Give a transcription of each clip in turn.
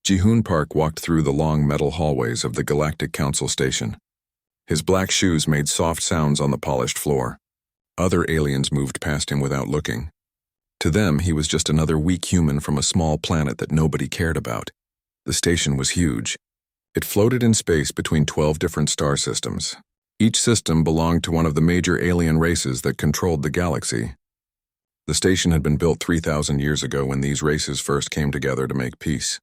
Ji-hoon Park walked through the long metal hallways of the Galactic Council station. His black shoes made soft sounds on the polished floor. Other aliens moved past him without looking. To them, he was just another weak human from a small planet that nobody cared about. The station was huge. It floated in space between 12 different star systems. Each system belonged to one of the major alien races that controlled the galaxy. The station had been built 3,000 years ago when these races first came together to make peace.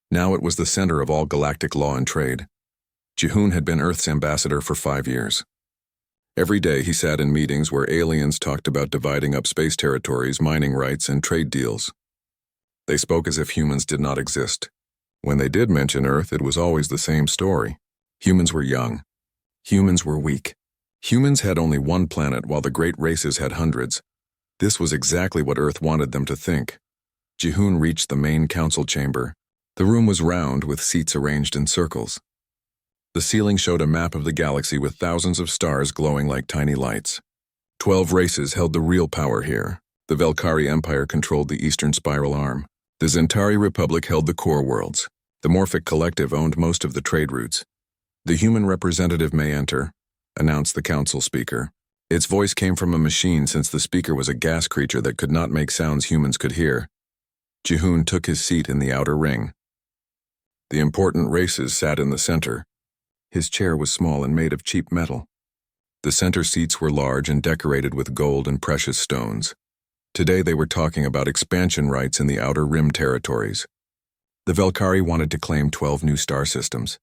Now it was the center of all galactic law and trade. Ji-hoon had been Earth's ambassador for 5 years. Every day he sat in meetings where aliens talked about dividing up space territories, mining rights, and trade deals. They spoke as if humans did not exist. When they did mention Earth, it was always the same story. Humans were young. Humans were weak. Humans had only one planet while the great races had hundreds. This was exactly what Earth wanted them to think. Ji-hoon reached the main council chamber. The room was round with seats arranged in circles. The ceiling showed a map of the galaxy with thousands of stars glowing like tiny lights. 12 races held the real power here. The Velkari Empire controlled the Eastern Spiral Arm. The Zentari Republic held the core worlds. The Morphic Collective owned most of the trade routes. "The human representative may enter," announced the council speaker. Its voice came from a machine since the speaker was a gas creature that could not make sounds humans could hear. Ji-hoon took his seat in the outer ring. The important races sat in the center. His chair was small and made of cheap metal. The center seats were large and decorated with gold and precious stones. Today they were talking about expansion rights in the Outer Rim territories. The Velkari wanted to claim 12 new star systems.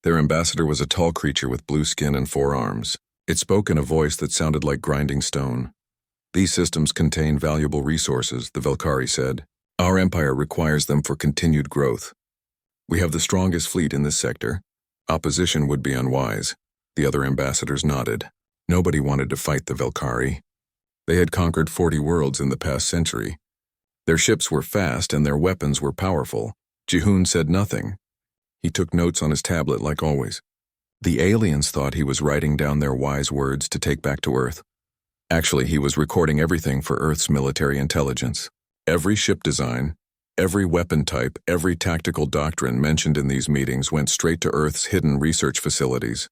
Their ambassador was a tall creature with blue skin and 4 arms. It spoke in a voice that sounded like grinding stone. "These systems contain valuable resources," the Velkari said. "Our empire requires them for continued growth. We have the strongest fleet in this sector. Opposition would be unwise." The other ambassadors nodded. Nobody wanted to fight the Velkari. They had conquered 40 worlds in the past century. Their ships were fast and their weapons were powerful. Ji-hoon said nothing. He took notes on his tablet like always. The aliens thought he was writing down their wise words to take back to Earth. Actually, he was recording everything for Earth's military intelligence. Every ship design, every weapon type, every tactical doctrine mentioned in these meetings went straight to Earth's hidden research facilities.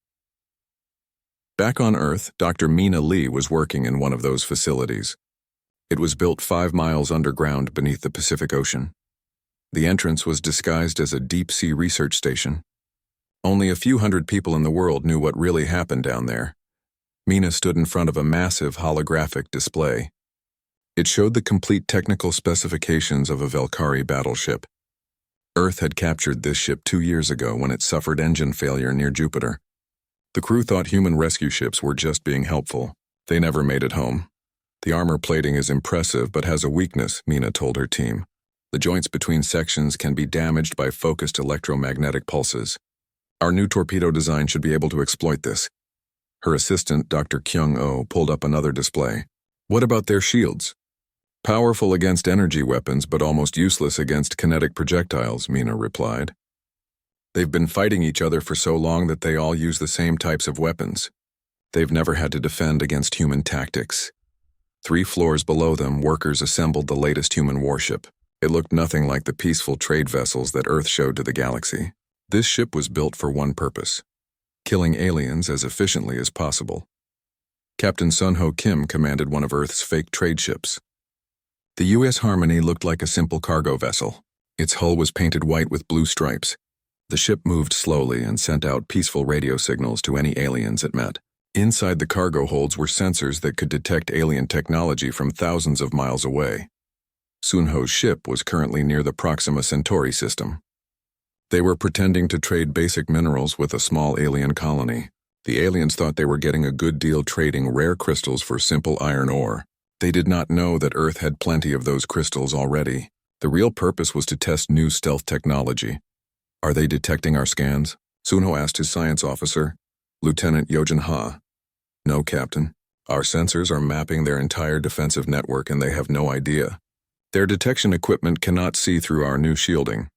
Back on Earth, Dr. Mina Lee was working in one of those facilities. It was built 5 miles underground beneath the Pacific Ocean. The entrance was disguised as a deep-sea research station. Only a few hundred people in the world knew what really happened down there. Mina stood in front of a massive holographic display. It showed the complete technical specifications of a Velkari battleship. Earth had captured this ship 2 years ago when it suffered engine failure near Jupiter. The crew thought human rescue ships were just being helpful. They never made it home. "The armor plating is impressive but has a weakness," Mina told her team. "The joints between sections can be damaged by focused electromagnetic pulses. Our new torpedo design should be able to exploit this." Her assistant, Dr. Kyung-oh, pulled up another display. "What about their shields?" "Powerful against energy weapons, but almost useless against kinetic projectiles," Mina replied. "They've been fighting each other for so long that they all use the same types of weapons. They've never had to defend against human tactics." 3 floors below them, workers assembled the latest human warship. It looked nothing like the peaceful trade vessels that Earth showed to the galaxy. This ship was built for one purpose: killing aliens as efficiently as possible. Captain Sun-ho Kim commanded one of Earth's fake trade ships. The U.S. Harmony looked like a simple cargo vessel. Its hull was painted white with blue stripes. The ship moved slowly and sent out peaceful radio signals to any aliens it met. Inside the cargo holds were sensors that could detect alien technology from thousands of miles away. Sun-ho's ship was currently near the Proxima Centauri system. They were pretending to trade basic minerals with a small alien colony. The aliens thought they were getting a good deal trading rare crystals for simple iron ore. They did not know that Earth had plenty of those crystals already. The real purpose was to test new stealth technology. "Are they detecting our scans?" Sun-ho asked his science officer, Lieutenant Yojin Ha. "No, Captain. Our sensors are mapping their entire defensive network and they have no idea. Their detection equipment cannot see through our new shielding."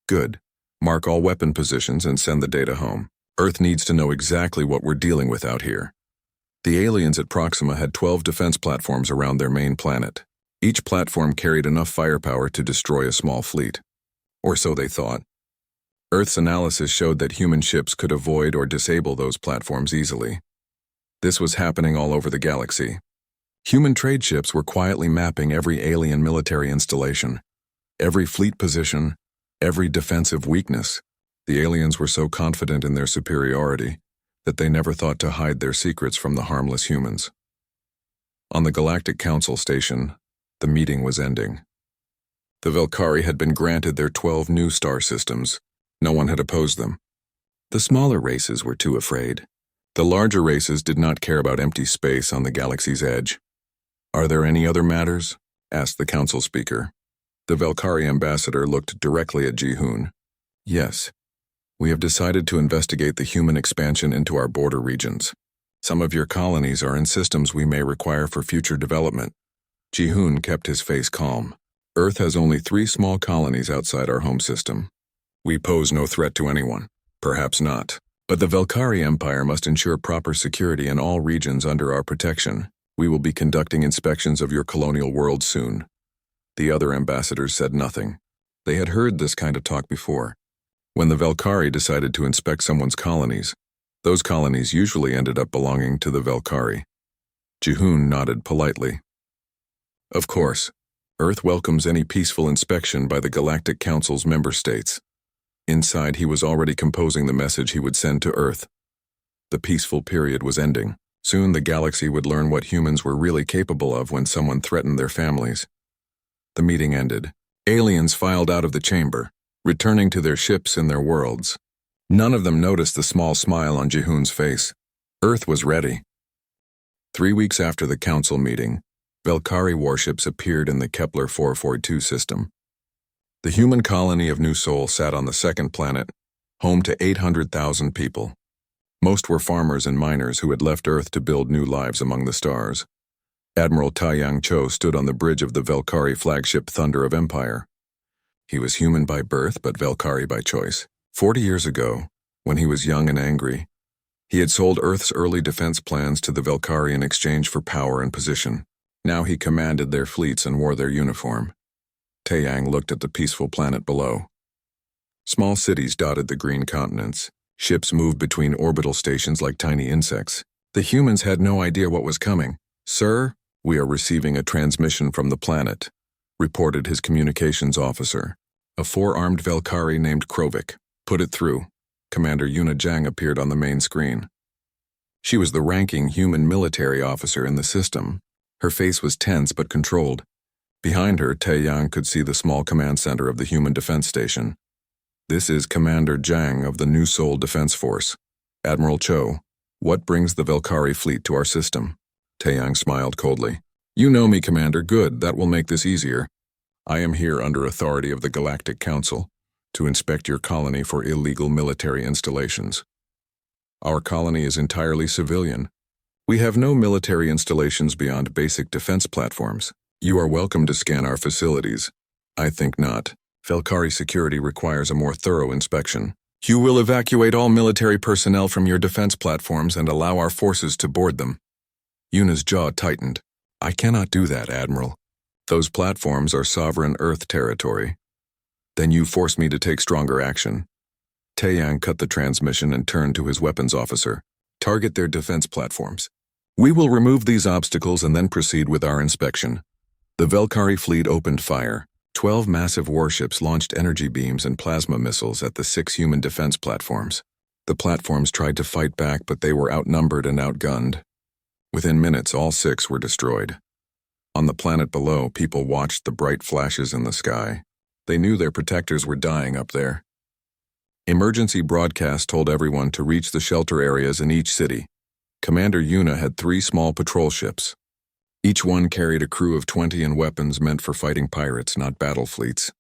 "Good. Mark all weapon positions and send the data home. Earth needs to know exactly what we're dealing with out here." The aliens at Proxima had 12 defense platforms around their main planet. Each platform carried enough firepower to destroy a small fleet. Or so they thought. Earth's analysis showed that human ships could avoid or disable those platforms easily. This was happening all over the galaxy. Human trade ships were quietly mapping every alien military installation, every fleet position, every defensive weakness. The aliens were so confident in their superiority that they never thought to hide their secrets from the harmless humans. On the Galactic Council station, the meeting was ending. The Velkari had been granted their 12 new star systems. No one had opposed them. The smaller races were too afraid. The larger races did not care about empty space on the galaxy's edge. "Are there any other matters?" asked the council speaker. The Velkari ambassador looked directly at Ji-hoon. "Yes. We have decided to investigate the human expansion into our border regions. Some of your colonies are in systems we may require for future development." Ji-hoon kept his face calm. "Earth has only 3 small colonies outside our home system. We pose no threat to anyone. Perhaps not. But the Velkari Empire must ensure proper security in all regions under our protection. We will be conducting inspections of your colonial world soon." The other ambassadors said nothing. They had heard this kind of talk before. When the Velkari decided to inspect someone's colonies, those colonies usually ended up belonging to the Velkari. Ji-hoon nodded politely. "Of course, Earth welcomes any peaceful inspection by the Galactic Council's member states." Inside, he was already composing the message he would send to Earth. The peaceful period was ending. Soon the galaxy would learn what humans were really capable of when someone threatened their families. The meeting ended. Aliens filed out of the chamber, returning to their ships and their worlds. None of them noticed the small smile on Ji-hoon's face. Earth was ready. 3 weeks after the council meeting, Velkari warships appeared in the Kepler 442 system. The human colony of New Sol sat on the second planet, home to 800,000 people. Most were farmers and miners who had left Earth to build new lives among the stars. Admiral Taeyang Cho stood on the bridge of the Velkari flagship Thunder of Empire. He was human by birth but Velkari by choice. 40 years ago, when he was young and angry, he had sold Earth's early defense plans to the Velkari in exchange for power and position. Now he commanded their fleets and wore their uniform. Taeyang looked at the peaceful planet below. Small cities dotted the green continents. Ships moved between orbital stations like tiny insects. The humans had no idea what was coming. "Sir, we are receiving a transmission from the planet," reported his communications officer, a 4-armed Velkari named Krovik. "Put it through." Commander Yuna Jang appeared on the main screen. She was the ranking human military officer in the system. Her face was tense but controlled. Behind her, Taeyang could see the small command center of the human defense station. "This is Commander Jang of the New Sol Defense Force. Admiral Cho, what brings the Velkari fleet to our system?" Taeyang smiled coldly. "You know me, Commander. Good, that will make this easier. I am here under authority of the Galactic Council to inspect your colony for illegal military installations. Our colony is entirely civilian. We have no military installations beyond basic defense platforms. You are welcome to scan our facilities." "I think not. Velkari security requires a more thorough inspection. You will evacuate all military personnel from your defense platforms and allow our forces to board them." Yuna's jaw tightened. "I cannot do that, Admiral. Those platforms are sovereign Earth territory." "Then you force me to take stronger action." Taeyang cut the transmission and turned to his weapons officer. "Target their defense platforms. We will remove these obstacles and then proceed with our inspection." The Velkari fleet opened fire. 12 massive warships launched energy beams and plasma missiles at the 6 human defense platforms. The platforms tried to fight back, but they were outnumbered and outgunned. Within minutes, all 6 were destroyed. On the planet below, people watched the bright flashes in the sky. They knew their protectors were dying up there. Emergency broadcasts told everyone to reach the shelter areas in each city. Commander Yuna had 3 small patrol ships. Each one carried a crew of 20 and weapons meant for fighting pirates, not battle fleets.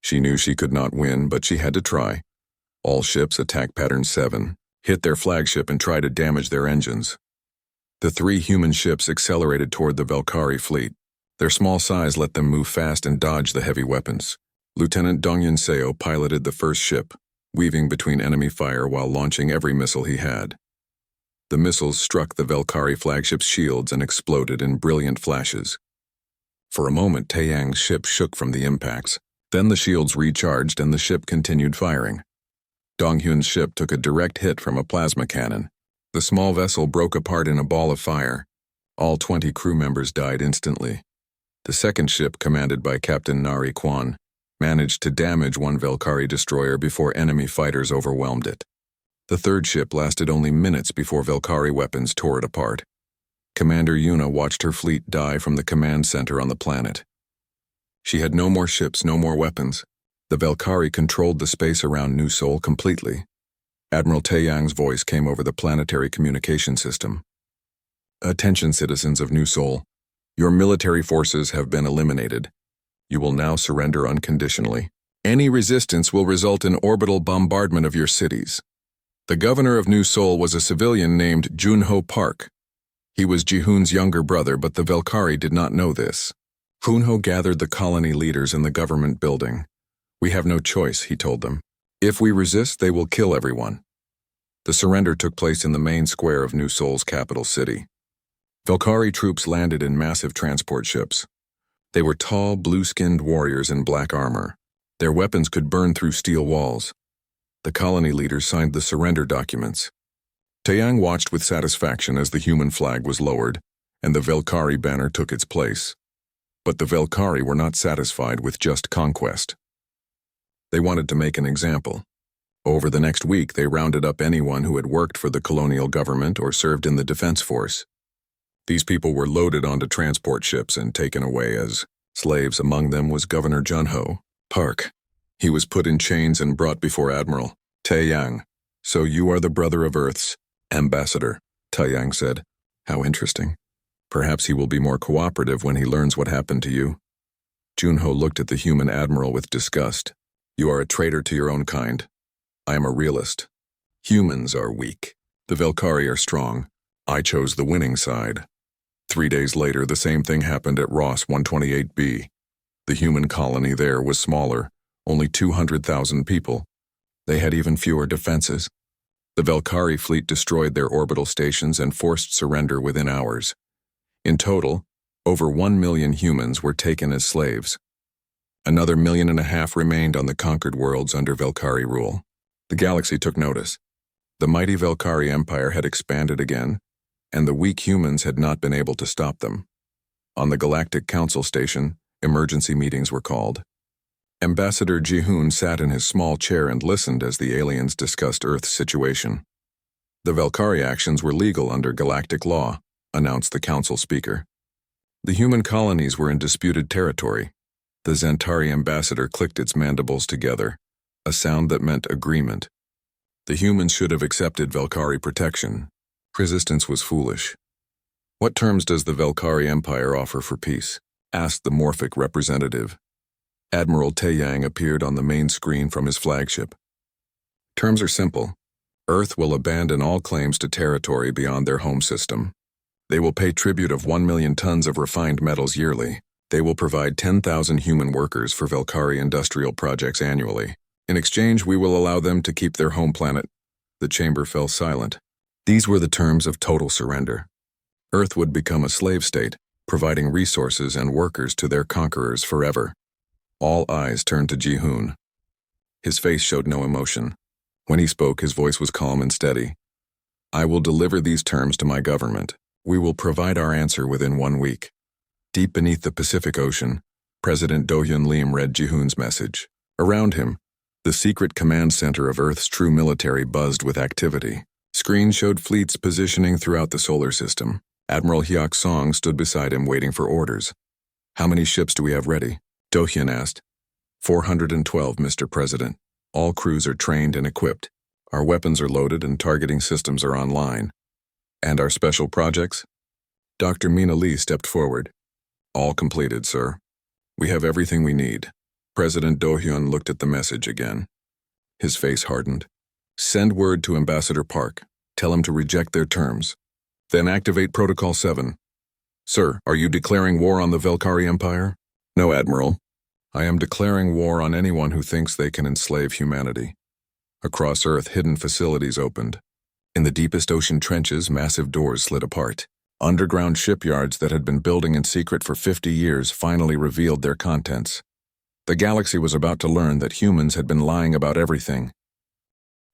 She knew she could not win, but she had to try. All ships attacked Pattern 7, hit their flagship and tried to damage their engines. The 3 human ships accelerated toward the Velkari fleet. Their small size let them move fast and dodge the heavy weapons. Lieutenant Donghyun Seo piloted the first ship, weaving between enemy fire while launching every missile he had. The missiles struck the Velkari flagship's shields and exploded in brilliant flashes. For a moment, Taeyang's ship shook from the impacts. Then the shields recharged and the ship continued firing. Donghyun's ship took a direct hit from a plasma cannon. The small vessel broke apart in a ball of fire. All 20 crew members died instantly. The second ship, commanded by Captain Nari Kwan, managed to damage one Velkari destroyer before enemy fighters overwhelmed it. The third ship lasted only minutes before Velkari weapons tore it apart. Commander Yuna watched her fleet die from the command center on the planet. She had no more ships, no more weapons. The Velkari controlled the space around New Seoul completely. Admiral Taeyang's voice came over the planetary communication system. "Attention, citizens of New Seoul. Your military forces have been eliminated. You will now surrender unconditionally. Any resistance will result in orbital bombardment of your cities." The governor of New Seoul was a civilian named Junho Park. He was Ji-hoon's younger brother, but the Velkari did not know this. Junho gathered the colony leaders in the government building. "We have no choice," he told them. "If we resist, they will kill everyone." The surrender took place in the main square of New Seoul's capital city. Velkari troops landed in massive transport ships. They were tall, blue-skinned warriors in black armor. Their weapons could burn through steel walls. The colony leaders signed the surrender documents. Taeyang watched with satisfaction as the human flag was lowered, and the Velkari banner took its place. But the Velkari were not satisfied with just conquest. They wanted to make an example. Over the next week, they rounded up anyone who had worked for the colonial government or served in the defense force. These people were loaded onto transport ships and taken away as slaves. Among them was Governor Junho Park. He was put in chains and brought before Admiral Taeyang. "So you are the brother of Earth's ambassador," Taeyang said. "How interesting. Perhaps he will be more cooperative when he learns what happened to you." Junho looked at the human admiral with disgust. "You are a traitor to your own kind. I am a realist. Humans are weak. The Velkari are strong. I chose the winning side." 3 days later, the same thing happened at Ross 128b. The human colony there was smaller, only 200,000 people. They had even fewer defenses. The Velkari fleet destroyed their orbital stations and forced surrender within hours. In total, over 1 million humans were taken as slaves. Another 1.5 million remained on the conquered worlds under Velkari rule. The galaxy took notice. The mighty Velkari Empire had expanded again, and the weak humans had not been able to stop them. On the Galactic Council Station, emergency meetings were called. Ambassador Ji-hoon sat in his small chair and listened as the aliens discussed Earth's situation. "The Velkari actions were legal under galactic law," announced the council speaker. The human colonies were in disputed territory. The Zantari ambassador clicked its mandibles together, a sound that meant agreement. The humans should have accepted Velkari protection. Resistance was foolish. "What terms does the Velkari Empire offer for peace?" asked the Morphic representative. Admiral Taeyang appeared on the main screen from his flagship. "Terms are simple. Earth will abandon all claims to territory beyond their home system. They will pay tribute of 1 million tons of refined metals yearly. They will provide 10,000 human workers for Velkari industrial projects annually. In exchange, we will allow them to keep their home planet." The chamber fell silent. These were the terms of total surrender. Earth would become a slave state, providing resources and workers to their conquerors forever. All eyes turned to Ji-hoon. His face showed no emotion. When he spoke, his voice was calm and steady. "I will deliver these terms to my government. We will provide our answer within 1 week." Deep beneath the Pacific Ocean, President Do-hyun Lim read Ji-hoon's message. Around him, the secret command center of Earth's true military buzzed with activity. Screens showed fleets positioning throughout the solar system. Admiral Hyuk Song stood beside him waiting for orders. "How many ships do we have ready?" Do-hyun asked. 412, Mr. President. All crews are trained and equipped. Our weapons are loaded and targeting systems are online." "And our special projects?" Dr. Mina Lee stepped forward. "All completed, sir. We have everything we need." President Do-hyun looked at the message again. His face hardened. "Send word to Ambassador Park. Tell him to reject their terms. Then activate Protocol 7. Sir, are you declaring war on the Velkari Empire?" "No, Admiral. I am declaring war on anyone who thinks they can enslave humanity." Across Earth, hidden facilities opened. In the deepest ocean trenches, massive doors slid apart. Underground shipyards that had been building in secret for 50 years finally revealed their contents. The galaxy was about to learn that humans had been lying about everything.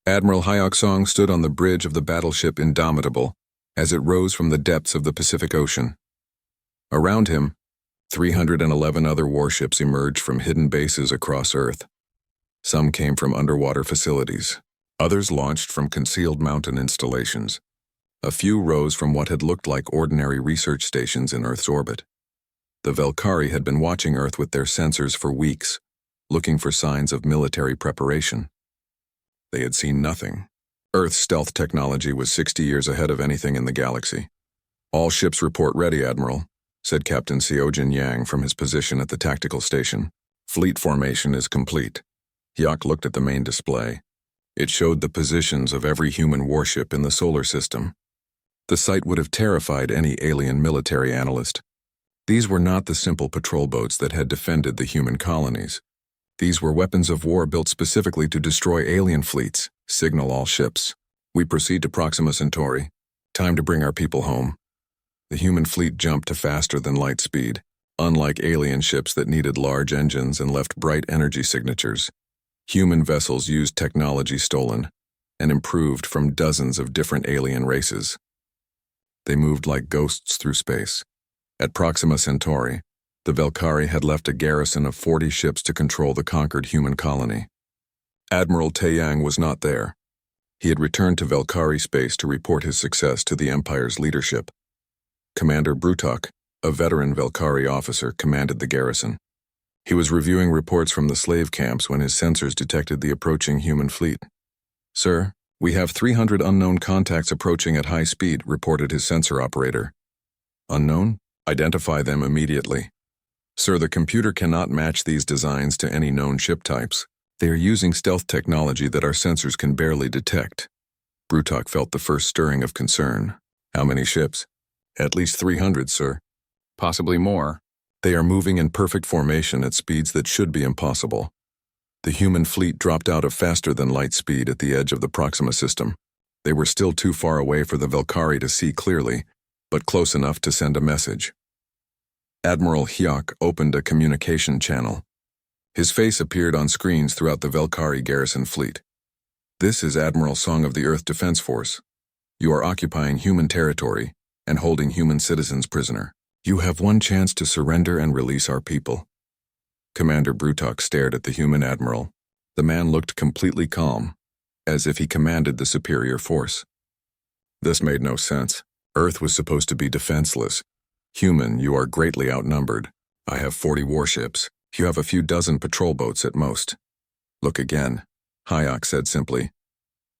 Admiral Hyok-song stood on the bridge of the battleship Indomitable as it rose from the depths of the Pacific Ocean. Around him, 311 other warships emerged from hidden bases across Earth. Some came from underwater facilities. Others launched from concealed mountain installations. A few rose from what had looked like ordinary research stations in Earth's orbit. The Velkari had been watching Earth with their sensors for weeks, looking for signs of military preparation. They had seen nothing. Earth's stealth technology was 60 years ahead of anything in the galaxy. "All ships report ready, Admiral," said Captain Seojin Yang from his position at the tactical station. "Fleet formation is complete." Hyok looked at the main display. It showed the positions of every human warship in the solar system. The sight would have terrified any alien military analyst. These were not the simple patrol boats that had defended the human colonies. These were weapons of war built specifically to destroy alien fleets. "Signal all ships. We proceed to Proxima Centauri. Time to bring our people home." The human fleet jumped to faster than light speed, unlike alien ships that needed large engines and left bright energy signatures. Human vessels used technology stolen and improved from dozens of different alien races. They moved like ghosts through space. At Proxima Centauri, the Velkari had left a garrison of 40 ships to control the conquered human colony. Admiral Taeyang was not there. He had returned to Velkari space to report his success to the Empire's leadership. Commander Brutok, a veteran Velkari officer, commanded the garrison. He was reviewing reports from the slave camps when his sensors detected the approaching human fleet. "Sir, we have 300 unknown contacts approaching at high speed," reported his sensor operator. "Unknown? Identify them immediately." "Sir, the computer cannot match these designs to any known ship types. They are using stealth technology that our sensors can barely detect." Brutok felt the first stirring of concern. "How many ships?" "At least 300, sir. Possibly more. They are moving in perfect formation at speeds that should be impossible." The human fleet dropped out of faster than light speed at the edge of the Proxima system. They were still too far away for the Velkari to see clearly, but close enough to send a message. Admiral Hyok opened a communication channel. His face appeared on screens throughout the Velkari garrison fleet. "This is Admiral Song of the Earth Defense Force. You are occupying human territory and holding human citizens prisoner. You have one chance to surrender and release our people." Commander Brutok stared at the human admiral. The man looked completely calm, as if he commanded the superior force. This made no sense. Earth was supposed to be defenseless. "Human, you are greatly outnumbered. I have 40 warships. You have a few dozen patrol boats at most." "Look again," Hyok said simply.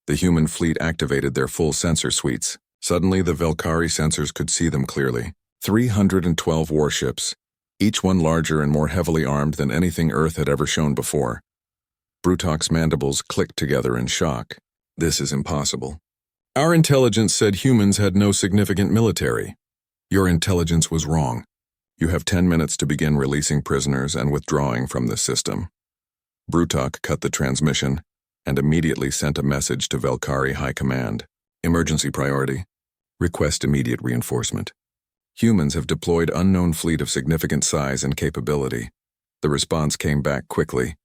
The human fleet activated their full sensor suites. Suddenly, the Velkari sensors could see them clearly. 312 warships, each one larger and more heavily armed than anything Earth had ever shown before. Brutok's mandibles clicked together in shock. "This is impossible. Our intelligence said humans had no significant military. Your intelligence was wrong. You have 10 minutes to begin releasing prisoners and withdrawing from the system." Brutok cut the transmission and immediately sent a message to Velkari High Command. "Emergency priority. Request immediate reinforcement. Humans have deployed unknown fleet of significant size and capability." The response came back quickly.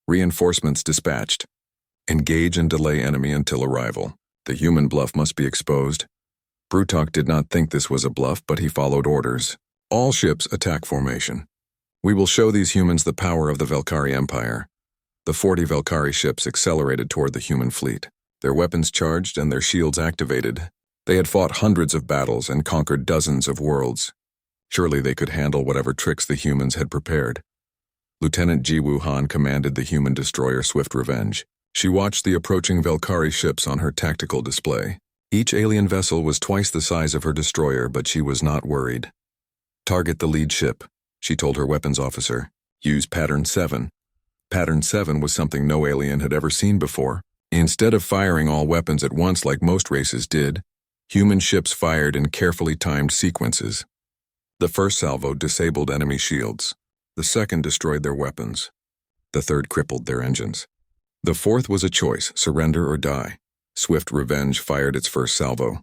"Reinforcements dispatched. Engage and delay enemy until arrival. The human bluff must be exposed." Brutok did not think this was a bluff, but he followed orders. "All ships attack formation. We will show these humans the power of the Velkari Empire." The 40 Velkari ships accelerated toward the human fleet, their weapons charged and their shields activated. They had fought hundreds of battles and conquered dozens of worlds. Surely they could handle whatever tricks the humans had prepared. Lieutenant Ji Woo-han commanded the human destroyer Swift Revenge. She watched the approaching Velkari ships on her tactical display. Each alien vessel was twice the size of her destroyer, but she was not worried. "Target the lead ship," she told her weapons officer. "Use Pattern 7. Pattern 7 was something no alien had ever seen before. Instead of firing all weapons at once like most races did, human ships fired in carefully timed sequences. The first salvo disabled enemy shields. The second destroyed their weapons. The third crippled their engines. The fourth was a choice, surrender or die. Swift Revenge fired its first salvo.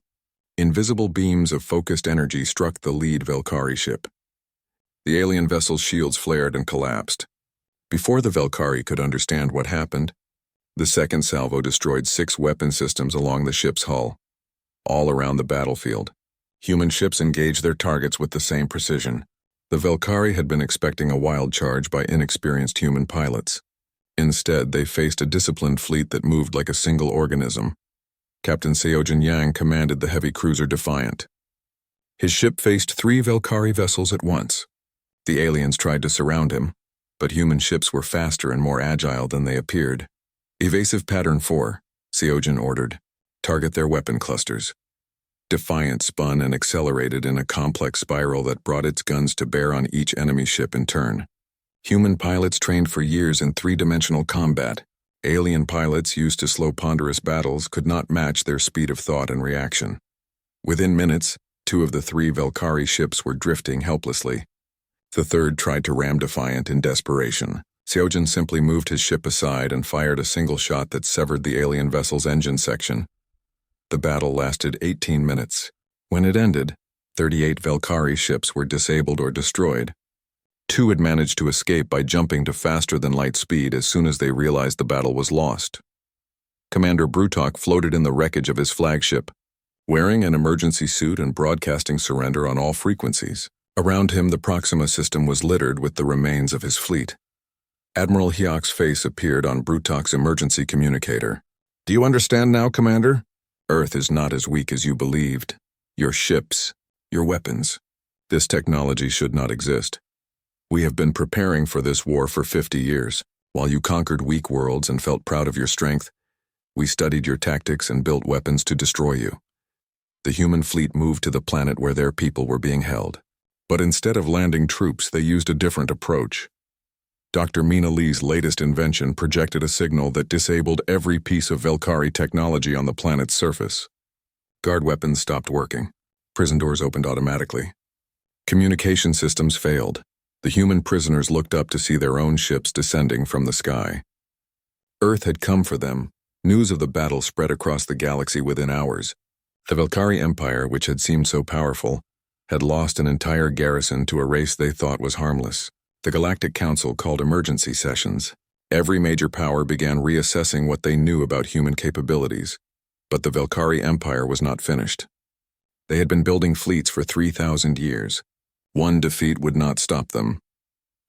Invisible beams of focused energy struck the lead Velkari ship. The alien vessel's shields flared and collapsed. Before the Velkari could understand what happened, the second salvo destroyed 6 weapon systems along the ship's hull, all around the battlefield. Human ships engaged their targets with the same precision. The Velkari had been expecting a wild charge by inexperienced human pilots. Instead, they faced a disciplined fleet that moved like a single organism. Captain Seojin Yang commanded the heavy cruiser Defiant. His ship faced 3 Velkari vessels at once. The aliens tried to surround him, but human ships were faster and more agile than they appeared. Evasive Pattern 4, Seojin ordered. Target their weapon clusters. Defiant spun and accelerated in a complex spiral that brought its guns to bear on each enemy ship in turn. Human pilots trained for years in 3-dimensional combat. Alien pilots used to slow ponderous battles could not match their speed of thought and reaction. Within minutes, 2 of the 3 Velkari ships were drifting helplessly. The third tried to ram Defiant in desperation. Seojin simply moved his ship aside and fired a single shot that severed the alien vessel's engine section. The battle lasted 18 minutes. When it ended, 38 Velkari ships were disabled or destroyed. 2 had managed to escape by jumping to faster-than-light speed as soon as they realized the battle was lost. Commander Brutok floated in the wreckage of his flagship, wearing an emergency suit and broadcasting surrender on all frequencies. Around him, the Proxima system was littered with the remains of his fleet. Admiral Hyok's face appeared on Brutok's emergency communicator. "Do you understand now, Commander? Earth is not as weak as you believed. Your ships, your weapons. This technology should not exist. We have been preparing for this war for 50 years. While you conquered weak worlds and felt proud of your strength, we studied your tactics and built weapons to destroy you." The human fleet moved to the planet where their people were being held. But instead of landing troops, they used a different approach. Dr. Mina Lee's latest invention projected a signal that disabled every piece of Velkari technology on the planet's surface. Guard weapons stopped working. Prison doors opened automatically. Communication systems failed. The human prisoners looked up to see their own ships descending from the sky. Earth had come for them. News of the battle spread across the galaxy within hours. The Velkari Empire, which had seemed so powerful, had lost an entire garrison to a race they thought was harmless. The Galactic Council called emergency sessions. Every major power began reassessing what they knew about human capabilities. But the Velkari Empire was not finished. They had been building fleets for 3,000 years. One defeat would not stop them.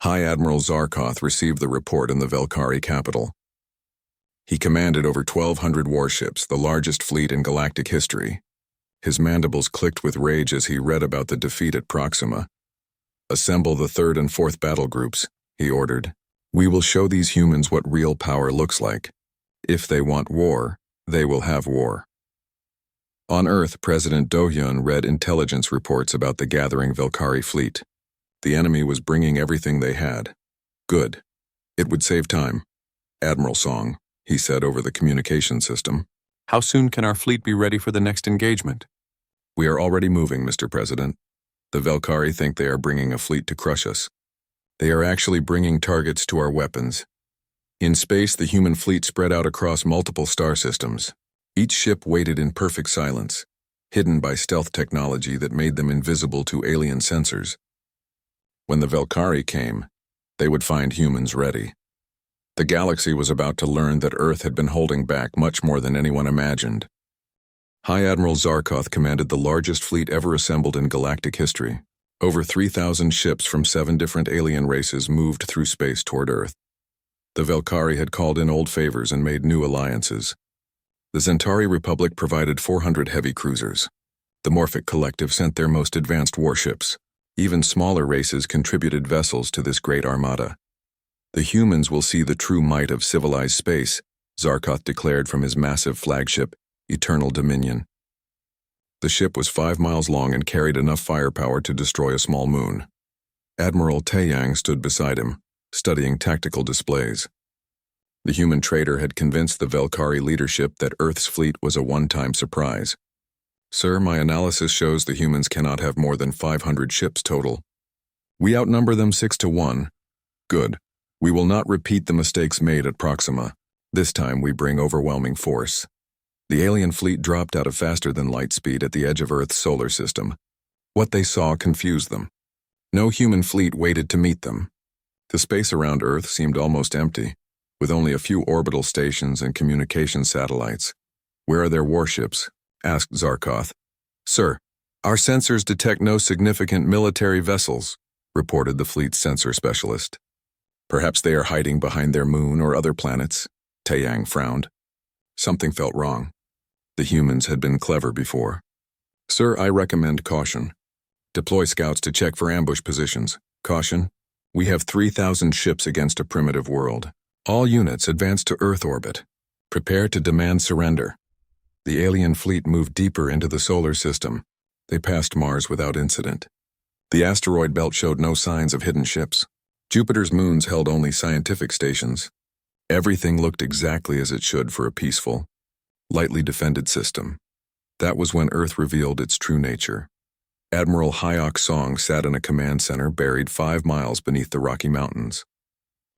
High Admiral Zarkoth received the report in the Velkari capital. He commanded over 1,200 warships, the largest fleet in galactic history. His mandibles clicked with rage as he read about the defeat at Proxima. "Assemble the 3rd and 4th battle groups," he ordered. "We will show these humans what real power looks like. If they want war, they will have war." On Earth, President Do-hyun read intelligence reports about the gathering Velkari fleet. The enemy was bringing everything they had. Good. It would save time. "Admiral Song," he said over the communication system. "How soon can our fleet be ready for the next engagement?" "We are already moving, Mr. President. The Velkari think they are bringing a fleet to crush us. They are actually bringing targets to our weapons." In space, the human fleet spread out across multiple star systems. Each ship waited in perfect silence, hidden by stealth technology that made them invisible to alien sensors. When the Velkari came, they would find humans ready. The galaxy was about to learn that Earth had been holding back much more than anyone imagined. High Admiral Zarkoth commanded the largest fleet ever assembled in galactic history. Over 3,000 ships from 7 different alien races moved through space toward Earth. The Velkari had called in old favors and made new alliances. The Centauri Republic provided 400 heavy cruisers. The Morphic Collective sent their most advanced warships. Even smaller races contributed vessels to this great armada. "The humans will see the true might of civilized space," Zarkoth declared from his massive flagship, Eternal Dominion. The ship was 5 miles long and carried enough firepower to destroy a small moon. Admiral Taeyang stood beside him, studying tactical displays. The human trader had convinced the Velkari leadership that Earth's fleet was a one-time surprise. "Sir, my analysis shows the humans cannot have more than 500 ships total. We outnumber them 6 to 1. Good. We will not repeat the mistakes made at Proxima. This time we bring overwhelming force." The alien fleet dropped out of faster-than-light speed at the edge of Earth's solar system. What they saw confused them. No human fleet waited to meet them. The space around Earth seemed almost empty, with only a few orbital stations and communication satellites. "Where are their warships?" asked Zarkoth. "Sir, our sensors detect no significant military vessels," reported the fleet's sensor specialist. "Perhaps they are hiding behind their moon or other planets," Taeyang frowned. Something felt wrong. The humans had been clever before. "Sir, I recommend caution. Deploy scouts to check for ambush positions. Caution. We have 3,000 ships against a primitive world. All units advance to Earth orbit. Prepare to demand surrender." The alien fleet moved deeper into the solar system. They passed Mars without incident. The asteroid belt showed no signs of hidden ships. Jupiter's moons held only scientific stations. Everything looked exactly as it should for a peaceful, lightly defended system. That was when Earth revealed its true nature. Admiral Hyok Song sat in a command center buried 5 miles beneath the Rocky Mountains.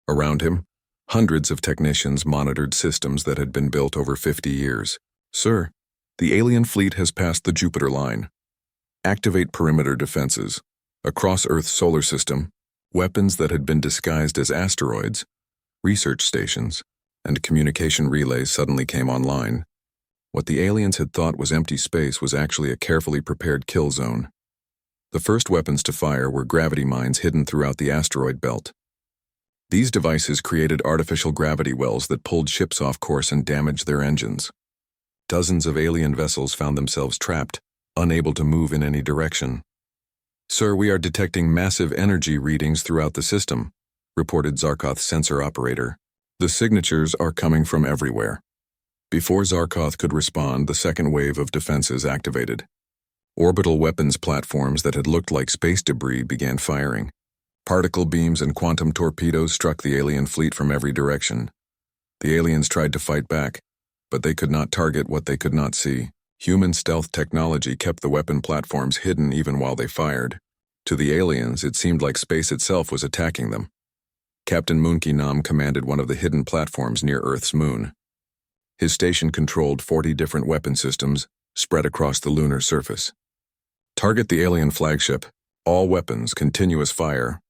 Around him, hundreds of technicians monitored systems that had been built over 50 years. "Sir, the alien fleet has passed the Jupiter line. Activate perimeter defenses. Across Earth's solar system, weapons that had been disguised as asteroids, research stations, and communication relays suddenly came online. What the aliens had thought was empty space was actually a carefully prepared kill zone. The first weapons to fire were gravity mines hidden throughout the asteroid belt. These devices created artificial gravity wells that pulled ships off course and damaged their engines. Dozens of alien vessels found themselves trapped, unable to move in any direction. "Sir, we are detecting massive energy readings throughout the system," reported Zarkoth's sensor operator. "The signatures are coming from everywhere." Before Zarkoth could respond, the second wave of defenses activated. Orbital weapons platforms that had looked like space debris began firing. Particle beams and quantum torpedoes struck the alien fleet from every direction. The aliens tried to fight back, but they could not target what they could not see. Human stealth technology kept the weapon platforms hidden even while they fired. To the aliens, it seemed like space itself was attacking them. Captain Moonki Nam commanded one of the hidden platforms near Earth's moon. His station controlled 40 different weapon systems spread across the lunar surface. "Target the alien flagship. All weapons, continuous fire."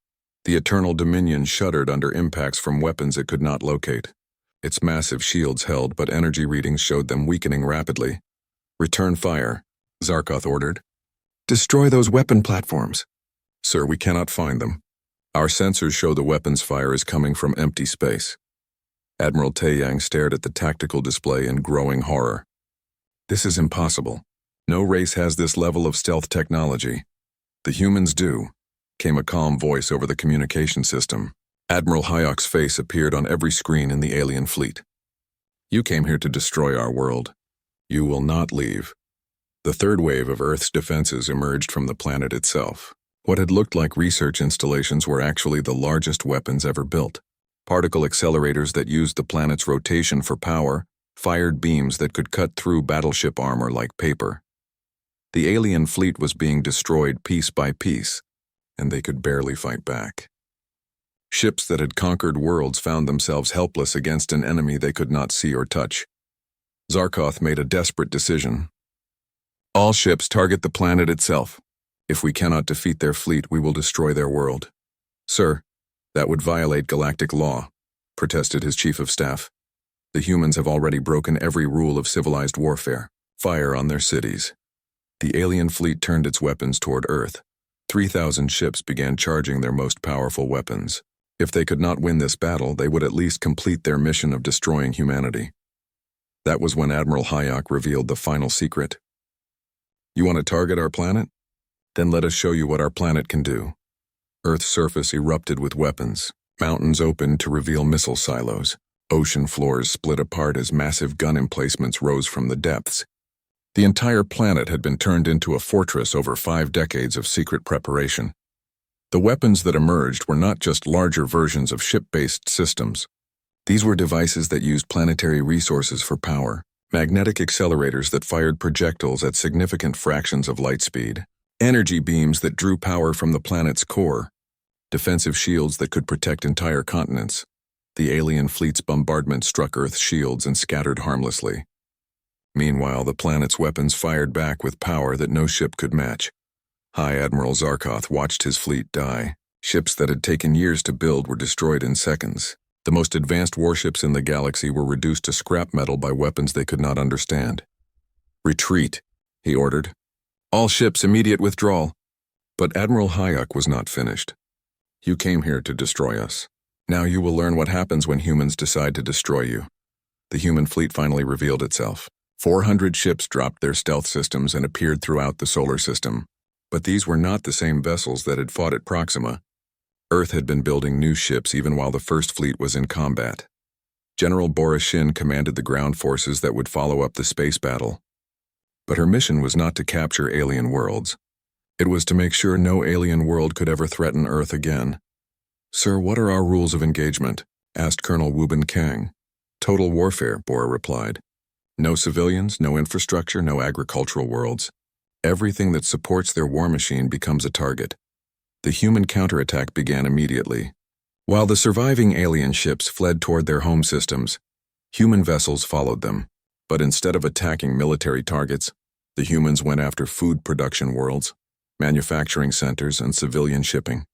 The Eternal Dominion shuddered under impacts from weapons it could not locate. Its massive shields held, but energy readings showed them weakening rapidly. "Return fire," Zarkoth ordered. "Destroy those weapon platforms." "Sir, we cannot find them. Our sensors show the weapons fire is coming from empty space." Admiral Taeyang stared at the tactical display in growing horror. "This is impossible. No race has this level of stealth technology." "The humans do," came a calm voice over the communication system. Admiral Hyok's face appeared on every screen in the alien fleet. "You came here to destroy our world. You will not leave." The third wave of Earth's defenses emerged from the planet itself. What had looked like research installations were actually the largest weapons ever built. Particle accelerators that used the planet's rotation for power fired beams that could cut through battleship armor like paper. The alien fleet was being destroyed piece by piece, and they could barely fight back. Ships that had conquered worlds found themselves helpless against an enemy they could not see or touch. Zarkoth made a desperate decision. "All ships target the planet itself. If we cannot defeat their fleet, we will destroy their world." "Sir, that would violate galactic law," protested his chief of staff. "The humans have already broken every rule of civilized warfare. Fire on their cities." The alien fleet turned its weapons toward Earth. 3,000 ships began charging their most powerful weapons. If they could not win this battle, they would at least complete their mission of destroying humanity. That was when Admiral Hyok revealed the final secret. "You want to target our planet? Then let us show you what our planet can do." Earth's surface erupted with weapons. Mountains opened to reveal missile silos. Ocean floors split apart as massive gun emplacements rose from the depths. The entire planet had been turned into a fortress over 5 decades of secret preparation. The weapons that emerged were not just larger versions of ship-based systems. These were devices that used planetary resources for power, magnetic accelerators that fired projectiles at significant fractions of light speed, energy beams that drew power from the planet's core, defensive shields that could protect entire continents. The alien fleet's bombardment struck Earth's shields and scattered harmlessly. Meanwhile, the planet's weapons fired back with power that no ship could match. High Admiral Zarkoth watched his fleet die. Ships that had taken years to build were destroyed in seconds. The most advanced warships in the galaxy were reduced to scrap metal by weapons they could not understand. "Retreat," he ordered. "All ships immediate withdrawal." But Admiral Hayek was not finished. "You came here to destroy us. Now you will learn what happens when humans decide to destroy you." The human fleet finally revealed itself. 400 ships dropped their stealth systems and appeared throughout the solar system. But these were not the same vessels that had fought at Proxima. Earth had been building new ships even while the first fleet was in combat. General Borishin commanded the ground forces that would follow up the space battle. But her mission was not to capture alien worlds. It was to make sure no alien world could ever threaten Earth again. "Sir, what are our rules of engagement?" asked Colonel Wubin Kang. "Total warfare," Bora replied. "No civilians, no infrastructure, no agricultural worlds. Everything that supports their war machine becomes a target." The human counterattack began immediately. While the surviving alien ships fled toward their home systems, human vessels followed them. But instead of attacking military targets, the humans went after food production worlds, manufacturing centers, and civilian shipping.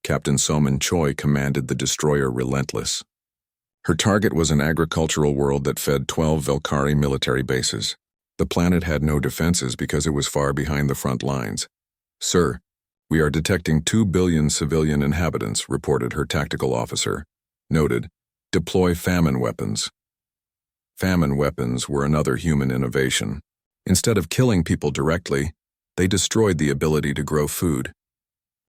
Captain Soman Choi commanded the destroyer Relentless. Her target was an agricultural world that fed 12 Velkari military bases. The planet had no defenses because it was far behind the front lines. "Sir, we are detecting 2 billion civilian inhabitants," reported her tactical officer. Noted, "Deploy famine weapons." Famine weapons were another human innovation. Instead of killing people directly, they destroyed the ability to grow food.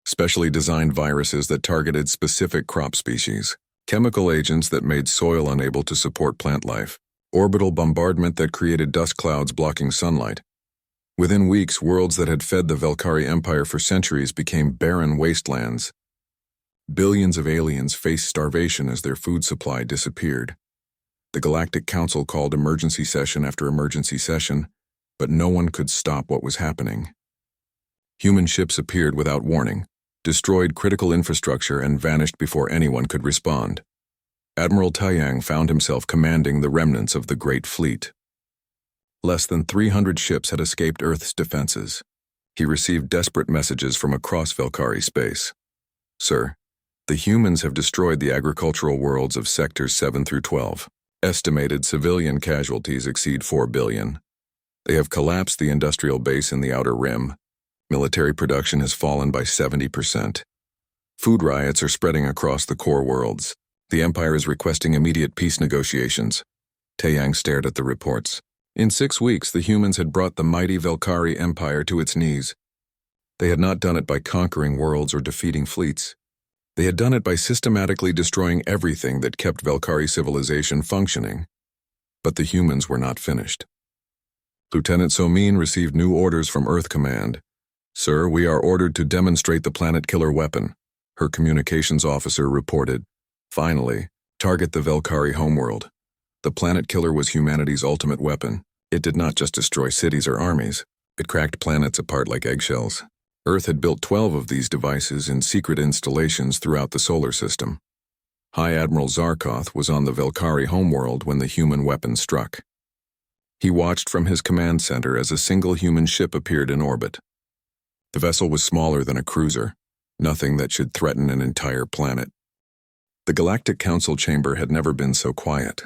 Specially designed viruses that targeted specific crop species. Chemical agents that made soil unable to support plant life. Orbital bombardment that created dust clouds blocking sunlight. Within weeks, worlds that had fed the Velkari Empire for centuries became barren wastelands. Billions of aliens faced starvation as their food supply disappeared. The Galactic Council called emergency session after emergency session, but no one could stop what was happening. Human ships appeared without warning, destroyed critical infrastructure, and vanished before anyone could respond. Admiral Taiyang found himself commanding the remnants of the Great Fleet. Less than 300 ships had escaped Earth's defenses. He received desperate messages from across Velkari space. "Sir, the humans have destroyed the agricultural worlds of sectors 7 through 12. Estimated civilian casualties exceed 4 billion. They have collapsed the industrial base in the outer rim. Military production has fallen by 70%. Food riots are spreading across the core worlds. The Empire is requesting immediate peace negotiations." Taiyang stared at the reports. In 6 weeks, the humans had brought the mighty Velkari Empire to its knees. They had not done it by conquering worlds or defeating fleets. They had done it by systematically destroying everything that kept Velkari civilization functioning. But the humans were not finished. Lieutenant Somin received new orders from Earth Command. "Sir, we are ordered to demonstrate the planet killer weapon," her communications officer reported. "Finally, target the Velkari homeworld." The planet killer was humanity's ultimate weapon. It did not just destroy cities or armies. It cracked planets apart like eggshells. Earth had built 12 of these devices in secret installations throughout the solar system. High Admiral Zarkoth was on the Velkari homeworld when the human weapon struck. He watched from his command center as a single human ship appeared in orbit. The vessel was smaller than a cruiser, nothing that should threaten an entire planet. The Galactic Council chamber had never been so quiet.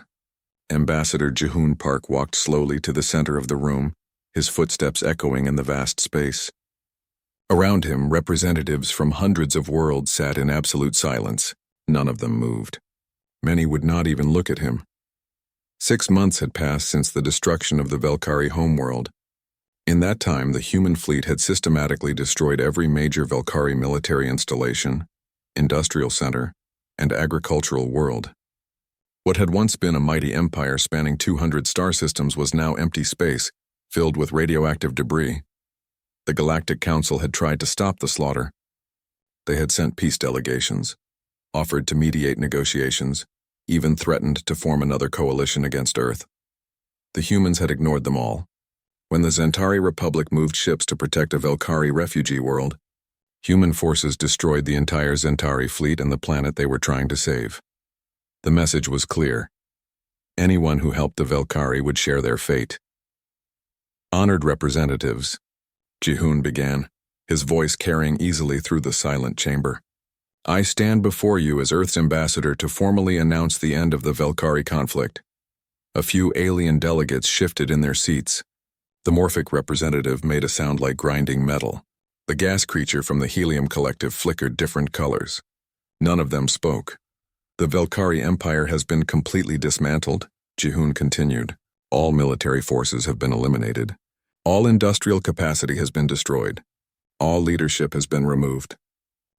Ambassador Jihoon Park walked slowly to the center of the room, his footsteps echoing in the vast space. Around him, representatives from hundreds of worlds sat in absolute silence. None of them moved. Many would not even look at him. 6 months had passed since the destruction of the Velkari homeworld. In that time, the human fleet had systematically destroyed every major Velkari military installation, industrial center, and agricultural world. What had once been a mighty empire spanning 200 star systems was now empty space, filled with radioactive debris. The Galactic Council had tried to stop the slaughter. They had sent peace delegations, offered to mediate negotiations, even threatened to form another coalition against Earth. The humans had ignored them all. When the Zentari Republic moved ships to protect a Velkari refugee world, human forces destroyed the entire Zentari fleet and the planet they were trying to save. The message was clear. Anyone who helped the Velkari would share their fate. "Honored representatives," Jihoon began, his voice carrying easily through the silent chamber. I stand before you as Earth's ambassador to formally announce the end of the Velkari conflict. A few alien delegates shifted in their seats. The morphic representative made a sound like grinding metal. The gas creature from the Helium Collective flickered different colors. None of them spoke. The Velkari Empire has been completely dismantled, Jihoon continued. All military forces have been eliminated. All industrial capacity has been destroyed. All leadership has been removed.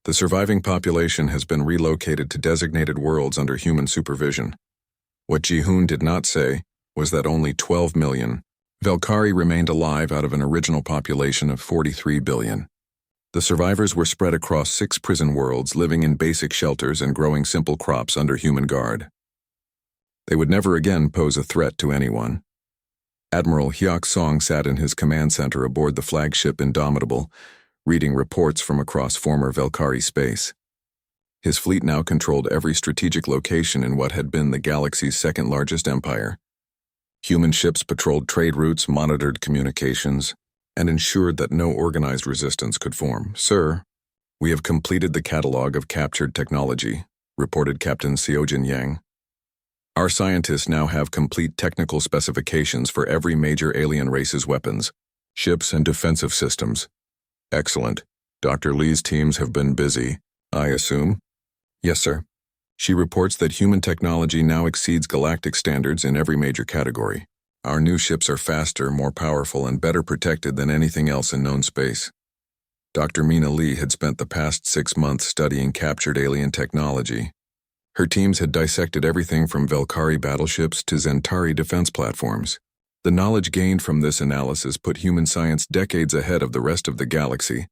The surviving population has been relocated to designated worlds under human supervision. What Jihoon did not say was that only 12 million Velkari remained alive out of an original population of 43 billion. The survivors were spread across 6 prison worlds, living in basic shelters and growing simple crops under human guard. They would never again pose a threat to anyone. Admiral Hyuk Song sat in his command center aboard the flagship Indomitable, reading reports from across former Velkari space. His fleet now controlled every strategic location in what had been the galaxy's second-largest empire. Human ships patrolled trade routes, monitored communications, and ensured that no organized resistance could form. Sir, we have completed the catalog of captured technology, reported Captain Seojin Yang. Our scientists now have complete technical specifications for every major alien race's weapons, ships, and defensive systems. Excellent. Dr. Lee's teams have been busy, I assume? Yes, sir. She reports that human technology now exceeds galactic standards in every major category. Our new ships are faster, more powerful, and better protected than anything else in known space. Dr. Mina Lee had spent the past 6 months studying captured alien technology. Her teams had dissected everything from Velkari battleships to Zentari defense platforms. The knowledge gained from this analysis put human science decades ahead of the rest of the galaxy.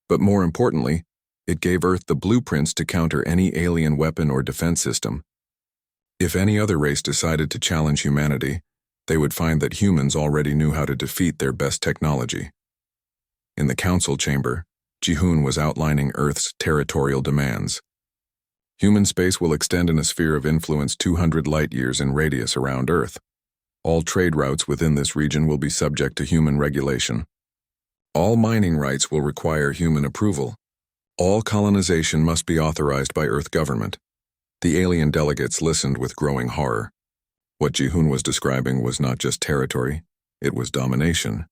But more importantly, it gave Earth the blueprints to counter any alien weapon or defense system. If any other race decided to challenge humanity, they would find that humans already knew how to defeat their best technology. In the council chamber, Jihoon was outlining Earth's territorial demands. Human space will extend in a sphere of influence 200 light-years in radius around Earth. All trade routes within this region will be subject to human regulation. All mining rights will require human approval. All colonization must be authorized by Earth government. The alien delegates listened with growing horror. What Jihoon was describing was not just territory, it was domination.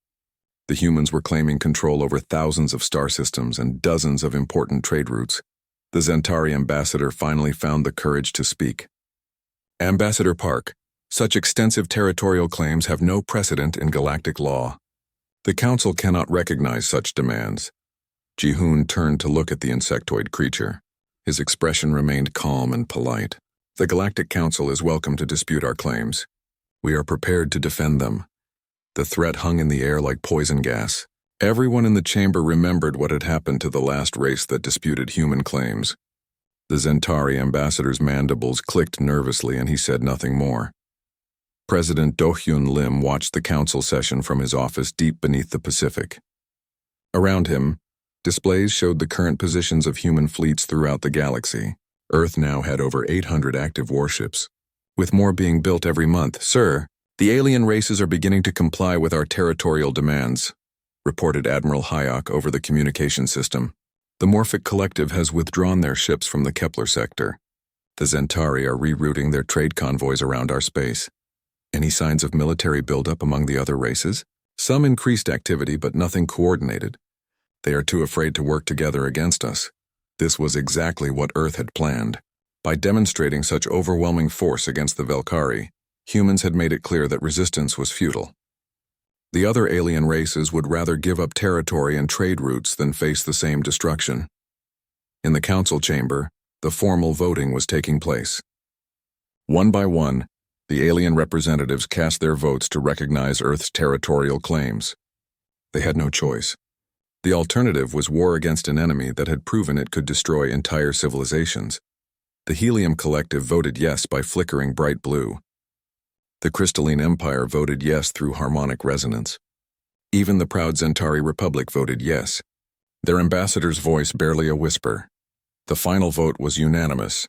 The humans were claiming control over thousands of star systems and dozens of important trade routes. The Zentari ambassador finally found the courage to speak. Ambassador Park, such extensive territorial claims have no precedent in galactic law. The Council cannot recognize such demands. Jihoon turned to look at the insectoid creature. His expression remained calm and polite. The Galactic Council is welcome to dispute our claims. We are prepared to defend them. The threat hung in the air like poison gas. Everyone in the chamber remembered what had happened to the last race that disputed human claims. The Zentari ambassador's mandibles clicked nervously and he said nothing more. President Do-hyun Lim watched the council session from his office deep beneath the Pacific. Around him, displays showed the current positions of human fleets throughout the galaxy. Earth now had over 800 active warships, with more being built every month. Sir, the alien races are beginning to comply with our territorial demands, reported Admiral Hyuk over the communication system. The Morphic Collective has withdrawn their ships from the Kepler sector. The Zentari are rerouting their trade convoys around our space. Any signs of military buildup among the other races? Some increased activity, but nothing coordinated. They are too afraid to work together against us. This was exactly what Earth had planned. By demonstrating such overwhelming force against the Velkari, humans had made it clear that resistance was futile. The other alien races would rather give up territory and trade routes than face the same destruction. In the council chamber, the formal voting was taking place. One by one, the alien representatives cast their votes to recognize Earth's territorial claims. They had no choice. The alternative was war against an enemy that had proven it could destroy entire civilizations. The Helium Collective voted yes by flickering bright blue. The Crystalline Empire voted yes through harmonic resonance. Even the proud Zentari Republic voted yes, their ambassador's voice barely a whisper. The final vote was unanimous.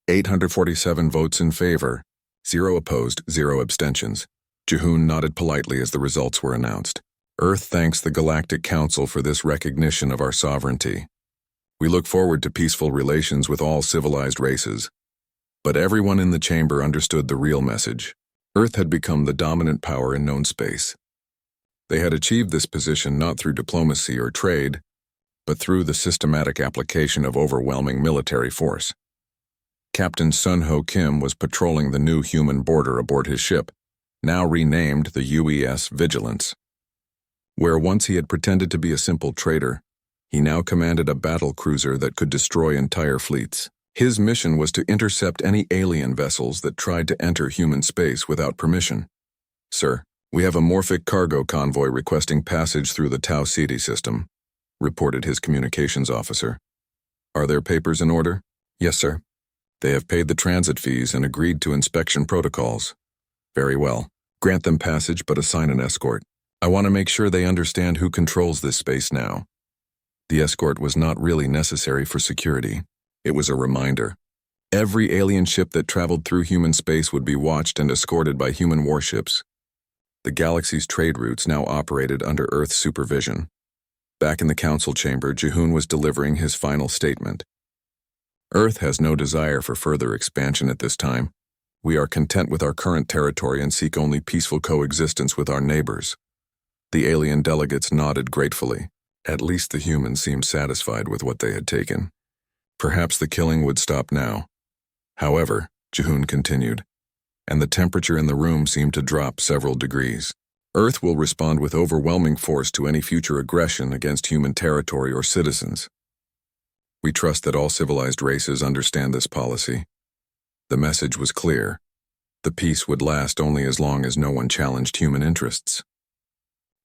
847 votes in favor, 0 opposed, 0 abstentions. Jihoon nodded politely as the results were announced. Earth thanks the Galactic Council for this recognition of our sovereignty. We look forward to peaceful relations with all civilized races. But everyone in the chamber understood the real message. Earth had become the dominant power in known space. They had achieved this position not through diplomacy or trade, but through the systematic application of overwhelming military force. Captain Sun Ho Kim was patrolling the new human border aboard his ship, now renamed the UES Vigilance. Where once he had pretended to be a simple trader, he now commanded a battle cruiser that could destroy entire fleets. His mission was to intercept any alien vessels that tried to enter human space without permission. "Sir, we have a morphic cargo convoy requesting passage through the Tau Ceti system," reported his communications officer. "Are their papers in order?" "Yes, sir." "They have paid the transit fees and agreed to inspection protocols." "Very well. Grant them passage but assign an escort. I want to make sure they understand who controls this space now." The escort was not really necessary for security. It was a reminder. Every alien ship that traveled through human space would be watched and escorted by human warships. The galaxy's trade routes now operated under Earth's supervision. Back in the council chamber, Jihoon was delivering his final statement. "Earth has no desire for further expansion at this time. We are content with our current territory and seek only peaceful coexistence with our neighbors." The alien delegates nodded gratefully. At least the humans seemed satisfied with what they had taken. Perhaps the killing would stop now. However, Jihoon continued, and the temperature in the room seemed to drop several degrees. "Earth will respond with overwhelming force to any future aggression against human territory or citizens. We trust that all civilized races understand this policy." The message was clear. The peace would last only as long as no one challenged human interests.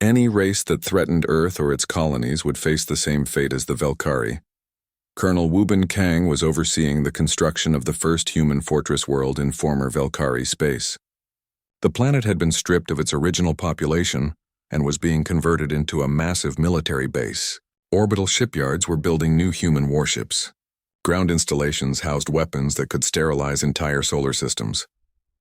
Any race that threatened Earth or its colonies would face the same fate as the Velkari. Colonel Wubin Kang was overseeing the construction of the first human fortress world in former Velkari space. The planet had been stripped of its original population and was being converted into a massive military base. Orbital shipyards were building new human warships. Ground installations housed weapons that could sterilize entire solar systems.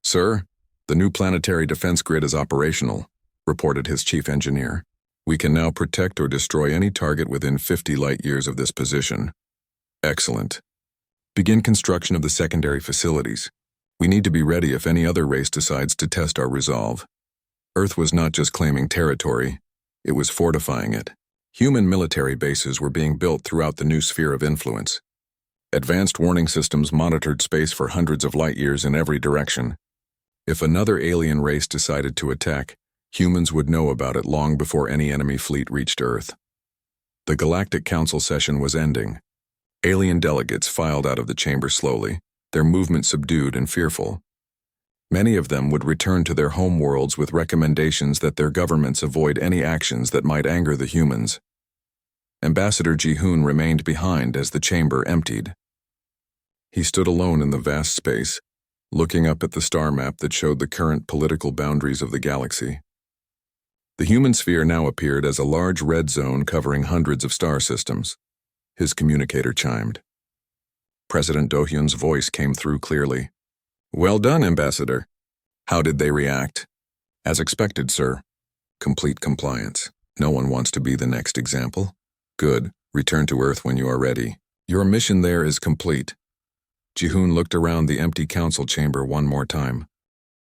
"Sir, the new planetary defense grid is operational," reported his chief engineer. "We can now protect or destroy any target within 50 light years of this position." "Excellent. Begin construction of the secondary facilities. We need to be ready if any other race decides to test our resolve." Earth was not just claiming territory, it was fortifying it. Human military bases were being built throughout the new sphere of influence. Advanced warning systems monitored space for hundreds of light years in every direction. If another alien race decided to attack, humans would know about it long before any enemy fleet reached Earth. The Galactic Council session was ending. Alien delegates filed out of the chamber slowly, their movement subdued and fearful. Many of them would return to their home worlds with recommendations that their governments avoid any actions that might anger the humans. Ambassador Jihoon remained behind as the chamber emptied. He stood alone in the vast space, looking up at the star map that showed the current political boundaries of the galaxy. The human sphere now appeared as a large red zone covering hundreds of star systems. His communicator chimed. President Do-hyun's voice came through clearly. "Well done, Ambassador." "How did they react?" "As expected, sir. Complete compliance. No one wants to be the next example." "Good. Return to Earth when you are ready. Your mission there is complete." Jihoon looked around the empty council chamber one more time.